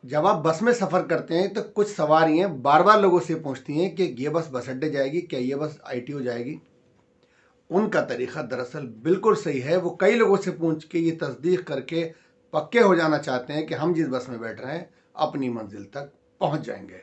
जब आप बस में सफ़र करते हैं तो कुछ सवारियां बार बार लोगों से पूछती हैं कि ये बस अड्डे जाएगी, क्या ये बस ITO जाएगी। उनका तरीक़ा दरअसल बिल्कुल सही है। वो कई लोगों से पूछ के ये तस्दीक करके पक्के हो जाना चाहते हैं कि हम जिस बस में बैठ रहे हैं अपनी मंजिल तक पहुंच जाएंगे।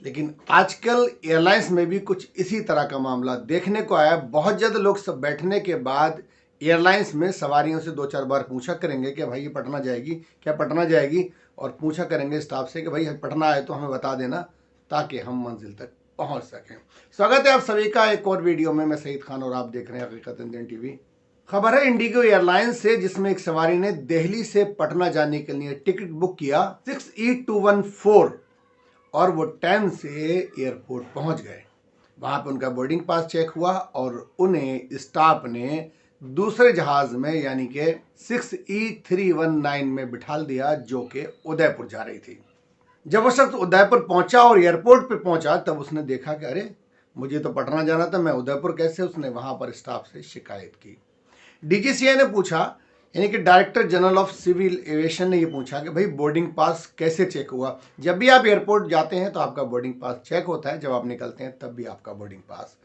लेकिन आजकल एयरलाइंस में भी कुछ इसी तरह का मामला देखने को आया। बहुत ज़्यादा लोग सब बैठने के बाद एयरलाइंस में सवारियों से 2-4 बार पूछा करेंगे कि भाई ये पटना जाएगी, क्या पटना जाएगी, और पूछा करेंगे स्टाफ से कि भाई पटना आए तो हमें बता देना ताकि हम मंजिल तक पहुंच सकें। स्वागत है आप सभी का एक और वीडियो में। मैं सईद खान और आप देख रहे हैं हकीकत इंडियन टीवी। खबर है इंडिगो एयरलाइंस से, जिसमें एक सवारी ने दिल्ली से पटना जाने के लिए टिकट बुक किया 6E214 और वो टाइम से एयरपोर्ट पहुंच गए। वहां पर उनका बोर्डिंग पास चेक हुआ और उन्हें स्टाफ ने दूसरे जहाज में यानी कि 6E319 में बिठाल दिया, जो कि उदयपुर जा रही थी। जब वो शख्स उदयपुर पहुंचा और एयरपोर्ट पे पहुंचा तब उसने देखा कि अरे, मुझे तो पटना जाना था, मैं उदयपुर कैसे। उसने वहां पर स्टाफ से शिकायत की। DGCA ने पूछा, यानी कि director general of civil aviation ने ये पूछा कि भाई बोर्डिंग पास कैसे चेक हुआ। जब भी आप एयरपोर्ट जाते हैं तो आपका बोर्डिंग पास चेक होता है, जब आप निकलते हैं तब भी आपका बोर्डिंग पास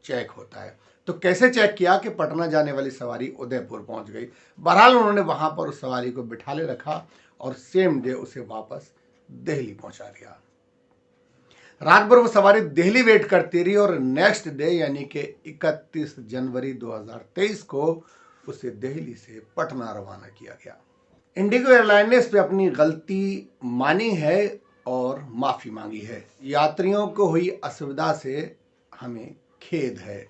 चेक होता है। तो कैसे चेक किया कि पटना जाने वाली सवारी उदयपुर पहुंच गई। बहरहाल उन्होंने वहां पर उस सवारी को बिठाले रखा और सेम डे उसे वापस दिल्ली पहुंचा दिया। रात भर वो सवारी दिल्ली वेट करती रही और नेक्स्ट डे यानी कि 31 जनवरी 2023 को उसे दिल्ली से पटना रवाना किया गया। इंडिगो एयरलाइन ने इस पर अपनी गलती मानी है और माफ़ी मांगी है। यात्रियों को हुई असुविधा से हमें खेद है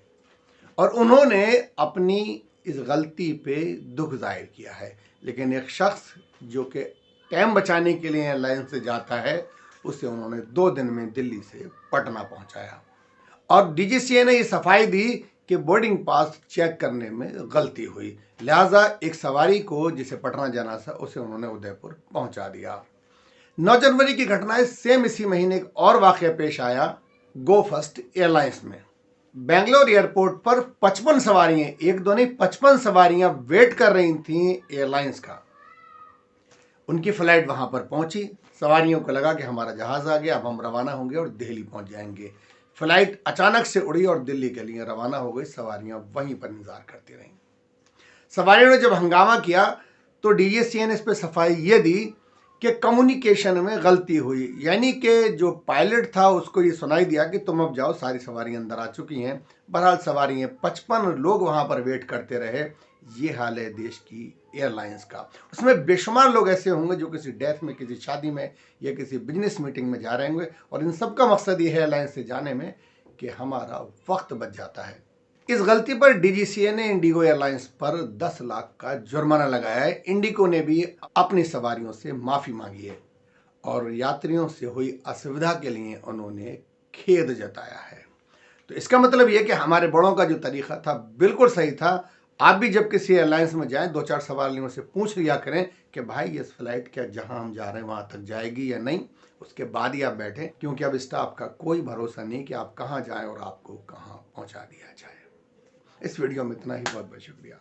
और उन्होंने अपनी इस गलती पे दुख जाहिर किया है। लेकिन एक शख्स जो कि टाइम बचाने के लिए एयरलाइन से जाता है, उसे उन्होंने 2 दिन में दिल्ली से पटना पहुंचाया। और DGCA ने ये सफाई दी कि बोर्डिंग पास चेक करने में गलती हुई, लिहाजा एक सवारी को जिसे पटना जाना था उसे उन्होंने उदयपुर पहुंचा दिया। 9 जनवरी की घटना है। सेम इसी महीने एक और वाक़या पेश आया गो फर्स्ट एयरलाइंस में। बेंगलोर एयरपोर्ट पर 55 सवारियां, एक दो नहीं 55 सवारियां वेट कर रही थी एयरलाइंस का। उनकी फ्लाइट वहां पर पहुंची। सवारियों को लगा कि हमारा जहाज आ गया, अब हम रवाना होंगे और दिल्ली पहुंच जाएंगे। फ्लाइट अचानक से उड़ी और दिल्ली के लिए रवाना हो गई। सवारियां वहीं पर इंतजार करती रहीं। सवारियों ने जब हंगामा किया तो DGCA ने इस पर सफाई ये दी कि कम्युनिकेशन में गलती हुई, यानी कि जो पायलट था उसको ये सुनाई दिया कि तुम अब जाओ, सारी सवारियां अंदर आ चुकी हैं। बहरहाल सवारियां 55 लोग वहां पर वेट करते रहे। ये हाल है देश की एयरलाइंस का। उसमें बेशुमार लोग ऐसे होंगे जो किसी डेथ में, किसी शादी में या किसी बिजनेस मीटिंग में जा रहे होंगे और इन सब का मकसद ये है एयरलाइंस से जाने में कि हमारा वक्त बच जाता है। इस गलती पर DGCA ने इंडिगो एयरलाइंस पर 10 लाख का जुर्माना लगाया है। इंडिगो ने भी अपनी सवारियों से माफ़ी मांगी है और यात्रियों से हुई असुविधा के लिए उन्होंने खेद जताया है। तो इसका मतलब यह कि हमारे बड़ों का जो तरीका था बिल्कुल सही था। आप भी जब किसी एयरलाइंस में जाएं 2-4 सवालियों से पूछ लिया करें कि भाई ये फ्लाइट क्या जहां हम जा रहे हैं वहां तक जाएगी या नहीं, उसके बाद ही आप बैठें, क्योंकि अब स्टाफ का कोई भरोसा नहीं कि आप कहां जाएं और आपको कहां पहुंचा दिया जाए। इस वीडियो में इतना ही। बहुत बहुत शुक्रिया।